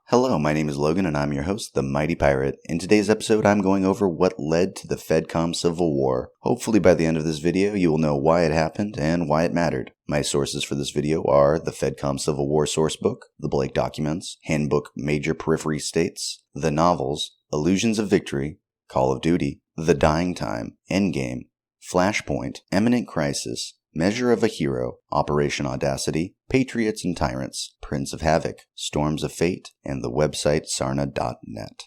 Hello, my name is Logan and I'm your host, the Mighty Pirate. In today's episode, I'm going over what led to the FedCom Civil War. Hopefully by the end of this video, you will know why it happened and why it mattered. My sources for this video are the FedCom Civil War Sourcebook, the Blake Documents, Handbook Major Periphery States, the novels, Illusions of Victory, Call of Duty, The Dying Time, Endgame, Flashpoint, Imminent Crisis, Measure of a Hero, Operation Audacity, Patriots and Tyrants, Prince of Havoc, Storms of Fate, and the website sarna.net.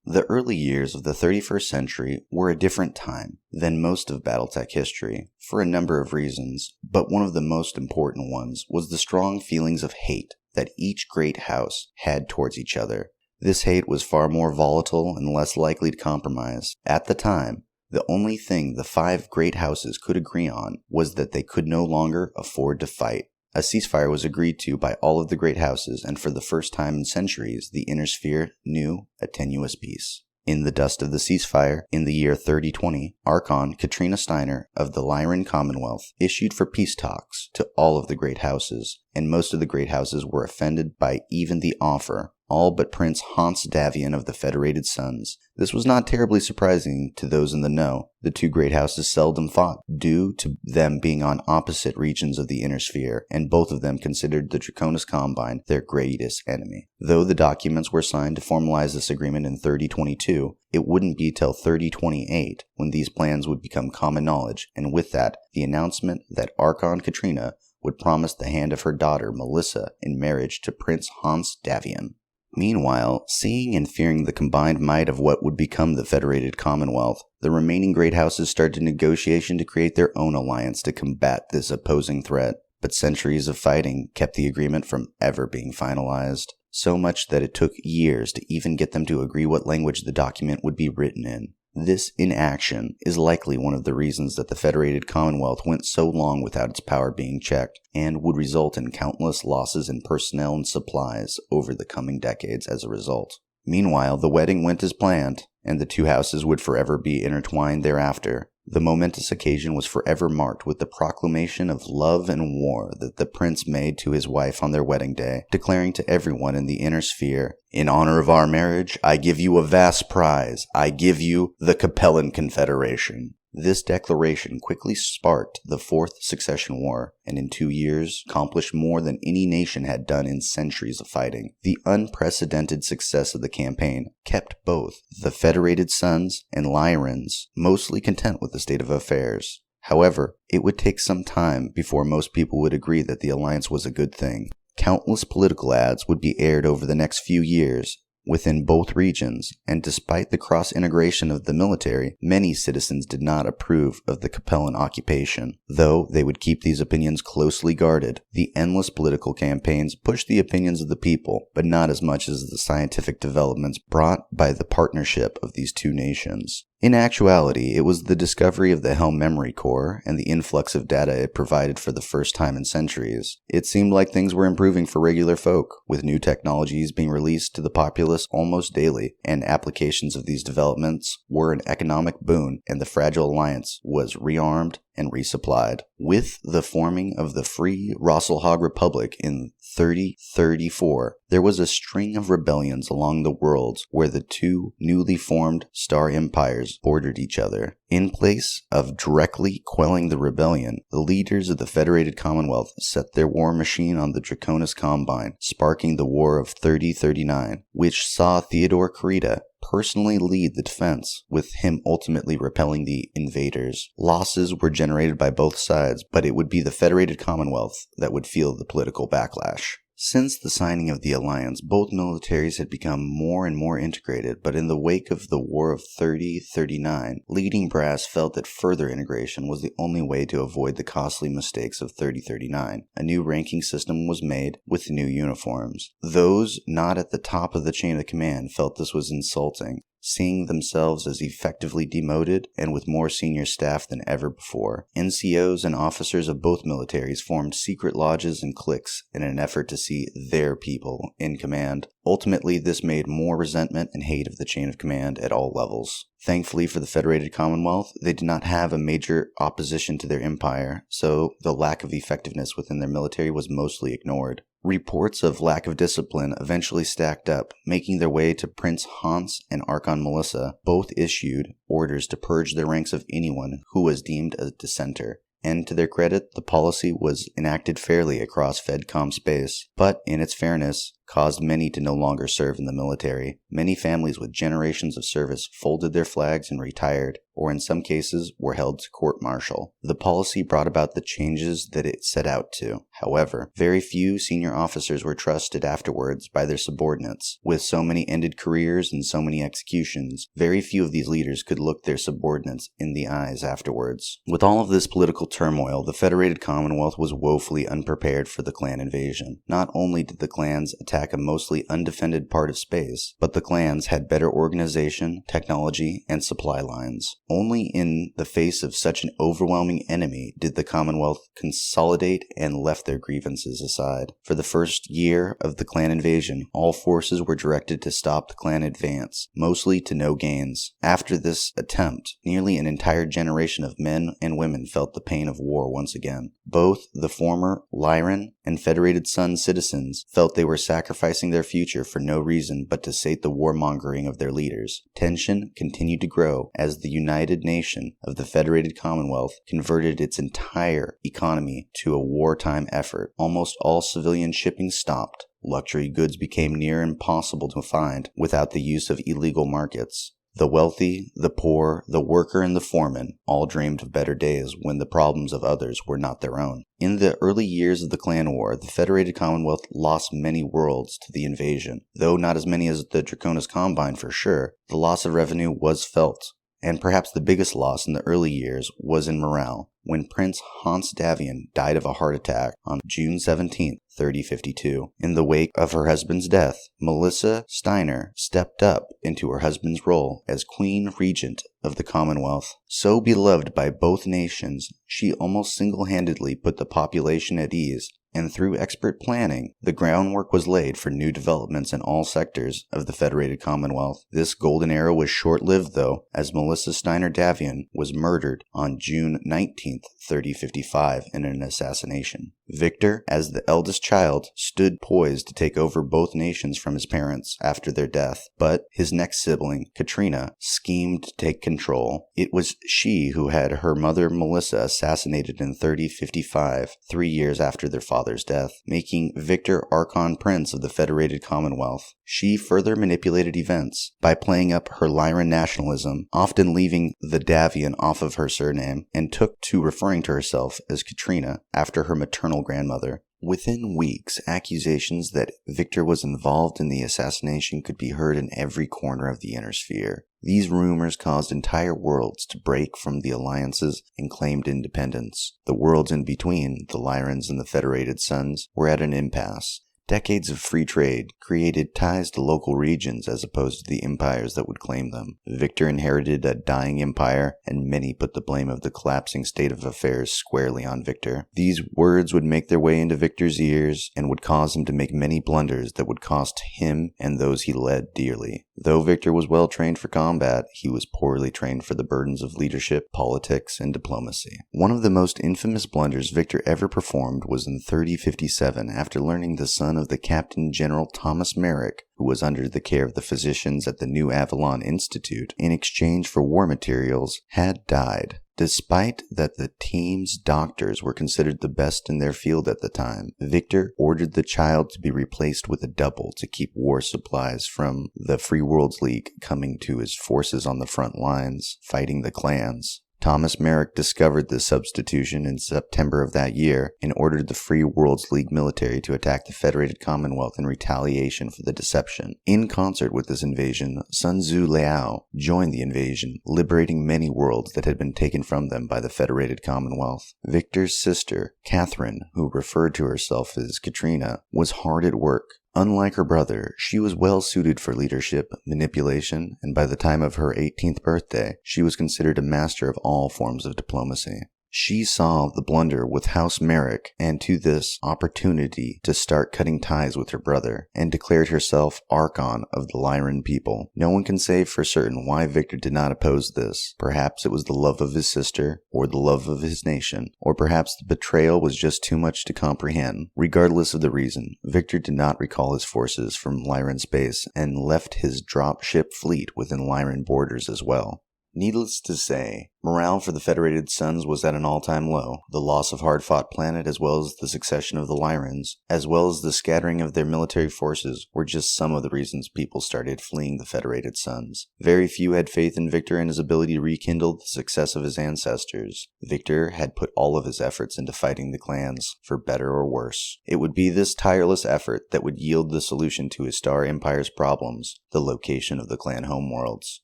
The early years of the 31st century were a different time than most of Battletech history, for a number of reasons, but one of the most important ones was the strong feelings of hate that each great house had towards each other. This hate was far more volatile and less likely to compromise. At the time, the only thing the five great houses could agree on was that they could no longer afford to fight. A ceasefire was agreed to by all of the great houses, and for the first time in centuries, the Inner Sphere knew a tenuous peace. In the dust of the ceasefire, in the year 3020, Archon Katrina Steiner of the Federated Commonwealths issued for peace talks to all of the great houses, and most of the great houses were offended by even the offer, all but Prince Hans Davian of the Federated Sons. This was not terribly surprising to those in the know. The two great houses seldom fought, due to them being on opposite regions of the Inner Sphere, and both of them considered the Draconis Combine their greatest enemy. Though the documents were signed to formalize this agreement in 3022, it wouldn't be till 3028 when these plans would become common knowledge, and with that, the announcement that Archon Katrina would promise the hand of her daughter Melissa in marriage to Prince Hans Davian. Meanwhile, seeing and fearing the combined might of what would become the Federated Commonwealth, the remaining great houses started negotiation to create their own alliance to combat this opposing threat. But centuries of fighting kept the agreement from ever being finalized, so much that it took years to even get them to agree what language the document would be written in. This inaction is likely one of the reasons that the Federated Commonwealth went so long without its power being checked, and would result in countless losses in personnel and supplies over the coming decades as a result. Meanwhile, the wedding went as planned, and the two houses would forever be intertwined thereafter. The momentous occasion was forever marked with the proclamation of love and war that the prince made to his wife on their wedding day, declaring to everyone in the Inner Sphere, "In honor of our marriage, I give you a vast prize. I give you the Capellan Confederation." This declaration quickly sparked the Fourth Succession War, and in 2 years accomplished more than any nation had done in centuries of fighting. The unprecedented success of the campaign kept both the Federated Sons and Lyrans mostly content with the state of affairs. However, it would take some time before most people would agree that the alliance was a good thing. Countless political ads would be aired over the next few years within both regions, and despite the cross-integration of the military, many citizens did not approve of the Capellan occupation. Though they would keep these opinions closely guarded, the endless political campaigns pushed the opinions of the people, but not as much as the scientific developments brought by the partnership of these two nations. In actuality, it was the discovery of the Helm Memory Core and the influx of data it provided for the first time in centuries. It seemed like things were improving for regular folk, with new technologies being released to the populace almost daily, and applications of these developments were an economic boon, and the fragile alliance was rearmed and resupplied. With the forming of the Free Rosselhog Republic in 3034, there was a string of rebellions along the worlds where the two newly formed star empires bordered each other. In place of directly quelling the rebellion, the leaders of the Federated Commonwealth set their war machine on the Draconis Combine, sparking the War of 3039, which saw Theodore Carita personally lead the defense, with him ultimately repelling the invaders. Losses were generated by both sides, but it would be the Federated Commonwealth that would feel the political backlash. Since the signing of the alliance, both militaries had become more and more integrated, but in the wake of the War of 3039, leading brass felt that further integration was the only way to avoid the costly mistakes of 3039. A new ranking system was made with new uniforms. Those not at the top of the chain of command felt this was insulting, seeing themselves as effectively demoted and with more senior staff than ever before. NCOs and officers of both militaries formed secret lodges and cliques in an effort to see their people in command. Ultimately, this made more resentment and hate of the chain of command at all levels. Thankfully for the Federated Commonwealth, they did not have a major opposition to their empire, so the lack of effectiveness within their military was mostly ignored. Reports of lack of discipline eventually stacked up, making their way to Prince Hans and Archon Melissa. Both issued orders to purge the ranks of anyone who was deemed a dissenter. And to their credit, the policy was enacted fairly across FedCom space, but in its fairness, caused many to no longer serve in the military. Many families with generations of service folded their flags and retired, or in some cases were held to court-martial. The policy brought about the changes that it set out to. However, very few senior officers were trusted afterwards by their subordinates. With so many ended careers and so many executions, very few of these leaders could look their subordinates in the eyes afterwards. With all of this political turmoil, the Federated Commonwealth was woefully unprepared for the clan invasion. Not only did the clans attack a mostly undefended part of space, but the clans had better organization, technology, and supply lines. Only in the face of such an overwhelming enemy did the Commonwealth consolidate and left their grievances aside. For the first year of the clan invasion, all forces were directed to stop the clan advance, mostly to no gains. After this attempt, nearly an entire generation of men and women felt the pain of war once again. Both the former Lyran and Federated Sun citizens felt they were sacrificing their future for no reason but to sate the warmongering of their leaders. Tension continued to grow as the United Nation of the Federated Commonwealth converted its entire economy to a wartime effort. Almost all civilian shipping stopped. Luxury goods became near impossible to find without the use of illegal markets. The wealthy, the poor, the worker, and the foreman all dreamed of better days when the problems of others were not their own. In the early years of the Clan War, the Federated Commonwealth lost many worlds to the invasion. Though not as many as the Draconis Combine for sure, the loss of revenue was felt. And perhaps the biggest loss in the early years was in morale, when Prince Hans Davian died of a heart attack on June 17, 3052. In the wake of her husband's death, Melissa Steiner stepped up into her husband's role as Queen Regent of the Commonwealth. So beloved by both nations, she almost single-handedly put the population at ease, and through expert planning, the groundwork was laid for new developments in all sectors of the Federated Commonwealth. This golden era was short-lived, though, as Melissa Steiner Davian was murdered on June 19, 3055 in an assassination. Victor, as the eldest child, stood poised to take over both nations from his parents after their death, but his next sibling, Katrina, schemed to take control. It was she who had her mother Melissa assassinated in 3055, 3 years after their father's death, making Victor Archon Prince of the Federated Commonwealth. She further manipulated events by playing up her Lyran nationalism, often leaving the Davian off of her surname, and took to referring to herself as Katrina after her maternal grandmother. Within weeks, accusations that Victor was involved in the assassination could be heard in every corner of the Inner Sphere. These rumors caused entire worlds to break from the alliances and claimed independence. The worlds in between, the Lyrans and the Federated Suns, were at an impasse. Decades of free trade created ties to local regions as opposed to the empires that would claim them. Victor inherited a dying empire, and many put the blame of the collapsing state of affairs squarely on Victor. These words would make their way into Victor's ears and would cause him to make many blunders that would cost him and those he led dearly. Though Victor was well trained for combat, he was poorly trained for the burdens of leadership, politics, and diplomacy. One of the most infamous blunders Victor ever performed was in 3057 after learning the son of the Captain General Thomas Merrick, who was under the care of the physicians at the New Avalon Institute in exchange for war materials, had died. Despite that the team's doctors were considered the best in their field at the time, Victor ordered the child to be replaced with a double to keep war supplies from the Free Worlds League coming to his forces on the front lines, fighting the clans. Thomas Merrick discovered this substitution in September of that year and ordered the Free Worlds League military to attack the Federated Commonwealth in retaliation for the deception. In concert with this invasion, Sun Tzu Liao joined the invasion, liberating many worlds that had been taken from them by the Federated Commonwealth. Victor's sister, Catherine, who referred to herself as Katrina, was hard at work. Unlike her brother, she was well suited for leadership, manipulation, and by the time of her 18th birthday, she was considered a master of all forms of diplomacy. She saw the blunder with House Merrick and to this opportunity to start cutting ties with her brother, and declared herself Archon of the Lyran people. No one can say for certain why Victor did not oppose this. Perhaps it was the love of his sister, or the love of his nation, or perhaps the betrayal was just too much to comprehend. Regardless of the reason, Victor did not recall his forces from Lyran space and left his dropship fleet within Lyran borders as well. Needless to say, morale for the Federated Suns was at an all-time low. The loss of hard-fought planet, as well as the succession of the Lyrans, as well as the scattering of their military forces, were just some of the reasons people started fleeing the Federated Suns. Very few had faith in Victor and his ability to rekindle the success of his ancestors. Victor had put all of his efforts into fighting the clans, for better or worse. It would be this tireless effort that would yield the solution to his Star Empire's problems, the location of the clan homeworlds.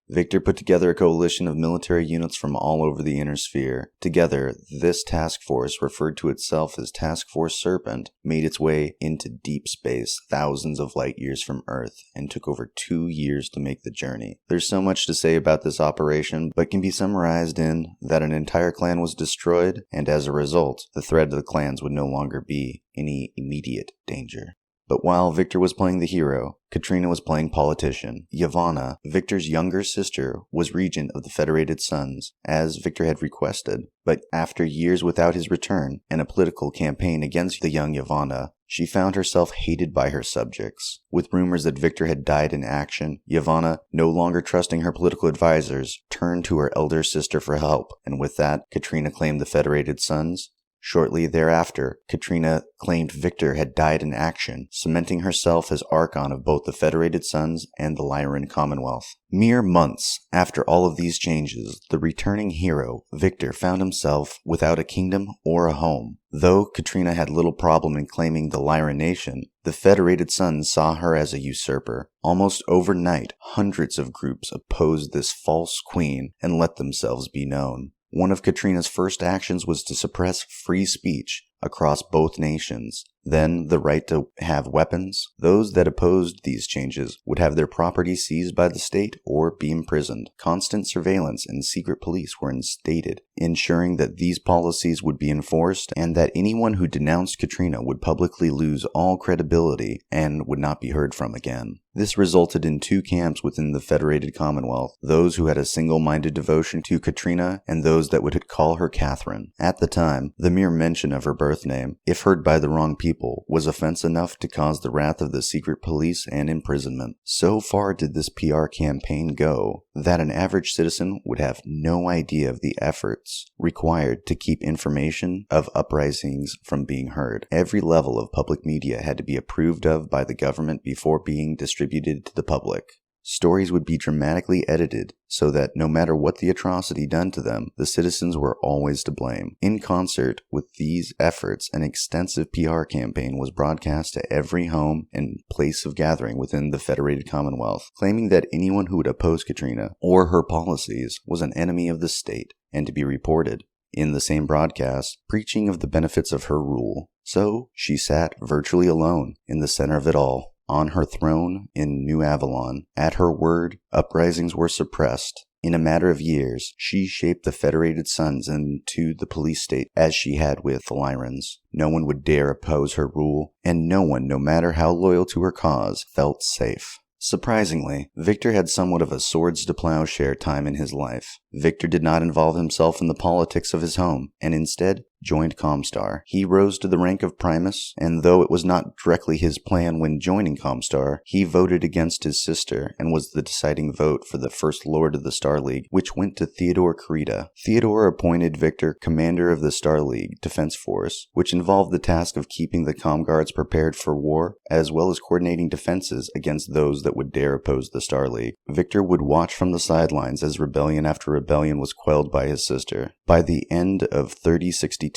Victor put together a coalition of military units from all over the Inner Sphere. Together, this task force, referred to itself as Task Force Serpent, made its way into deep space thousands of light years from Earth and took over 2 years to make the journey. There's so much to say about this operation, but can be summarized in that an entire clan was destroyed, and as a result, the threat of the clans would no longer be any immediate danger. But while Victor was playing the hero, Katrina was playing politician. Yavanna, Victor's younger sister, was regent of the Federated Suns, as Victor had requested. But after years without his return, and a political campaign against the young Yavanna, she found herself hated by her subjects. With rumors that Victor had died in action, Yavanna, no longer trusting her political advisors, turned to her elder sister for help, and with that, Katrina claimed the Federated Suns. Shortly thereafter, Katrina claimed Victor had died in action, cementing herself as Archon of both the Federated Suns and the Federated Commonwealth. Mere months after all of these changes, the returning hero, Victor, found himself without a kingdom or a home. Though Katrina had little problem in claiming the Lyran nation, the Federated Suns saw her as a usurper. Almost overnight, hundreds of groups opposed this false queen and let themselves be known. One of Katrina's first actions was to suppress free speech across both nations. Then the right to have weapons. Those that opposed these changes would have their property seized by the state or be imprisoned. Constant surveillance and secret police were instated, ensuring that these policies would be enforced and that anyone who denounced Katrina would publicly lose all credibility and would not be heard from again. This resulted in 2 camps within the Federated Commonwealth, those who had a single-minded devotion to Katrina and those that would call her Catherine. At the time, the mere mention of her birth name, if heard by the wrong people, was offense enough to cause the wrath of the secret police and imprisonment. So far did this PR campaign go that an average citizen would have no idea of the efforts required to keep information of uprisings from being heard. Every level of public media had to be approved of by the government before being distributed to the public. Stories would be dramatically edited so that no matter what the atrocity done to them, the citizens were always to blame. In concert with these efforts, an extensive PR campaign was broadcast to every home and place of gathering within the Federated Commonwealth, claiming that anyone who would oppose Katrina or her policies was an enemy of the state and to be reported. In the same broadcast, preaching of the benefits of her rule. So she sat virtually alone in the center of it all. On her throne in New Avalon, at her word, uprisings were suppressed. In a matter of years, she shaped the Federated Suns into the police state as she had with the Lyrans. No one would dare oppose her rule, and no one, no matter how loyal to her cause, felt safe. Surprisingly, Victor had somewhat of a swords to plowshare time in his life. Victor did not involve himself in the politics of his home, and instead joined Comstar. He rose to the rank of Primus, and though it was not directly his plan when joining Comstar, he voted against his sister and was the deciding vote for the First Lord of the Star League, which went to Theodore Creta. Theodore appointed Victor commander of the Star League Defense Force, which involved the task of keeping the Comguards prepared for war, as well as coordinating defenses against those that would dare oppose the Star League. Victor would watch from the sidelines as rebellion after rebellion was quelled by his sister. By the end of 3062,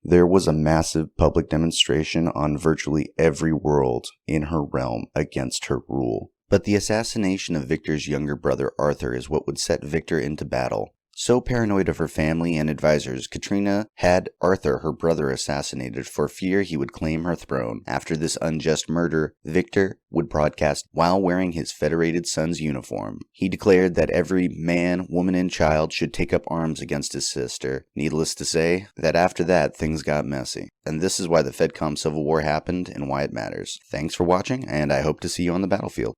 there was a massive public demonstration on virtually every world in her realm against her rule. But the assassination of Victor's younger brother Arthur is what would set Victor into battle. So paranoid of her family and advisors, Katrina had Arthur, her brother, assassinated for fear he would claim her throne. After this unjust murder, Victor would broadcast while wearing his Federated Son's uniform. He declared that every man, woman, and child should take up arms against his sister. Needless to say, that after that, things got messy. And this is why the FedCom Civil War happened and why it matters. Thanks for watching, and I hope to see you on the battlefield.